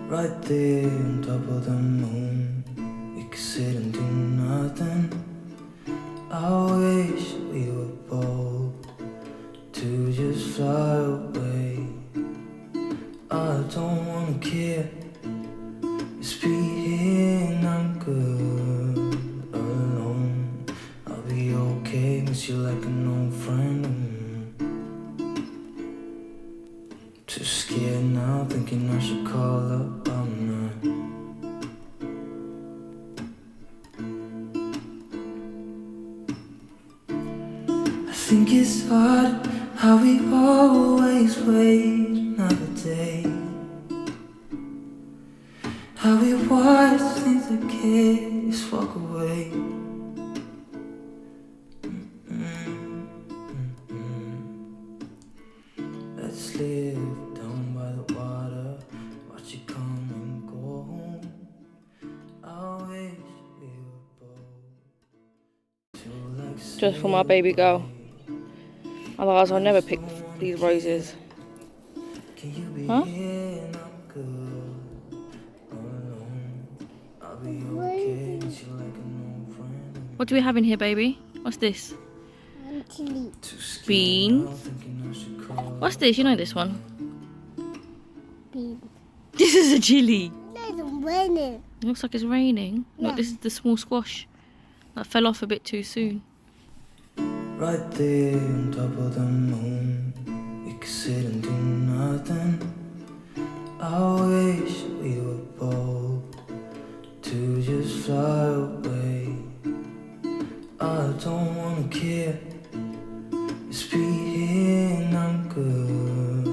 Right there on top of the moon, we could sit and do nothing. I wish we were bold to just fly away. I don't wanna care, just be here and I'm good alone. I'll be okay, miss you like an old friend. Too scared now, thinking I should call up all night. I think it's hard how we always wait another day, how we watch things that kids walk away. Let's live down by the water, watch it come and go home. I wish we were bold. Just for my baby girl. Otherwise I'll never pick these roses. Can you be Huh? here and I'm good alone? I'll be okay, miss you like an old friend. What do we have in here, baby? What's this? Chili. Too scared Bean. now, thinking I should call What's this? You know this one. Bean. This is a chili. There's raining. It looks like it's raining. Yeah. Look, this is the small squash that fell off a bit too soon. right there on top of the moon, we could sit and do nothing. I wish we were bold to just fly away. I don't wanna care, just be here and I'm good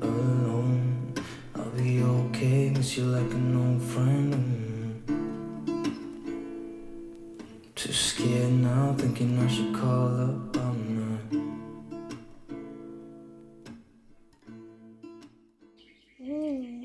alone. I'll be okay, miss you like an old friend. Too scared now, thinking I should call up all night. Mm.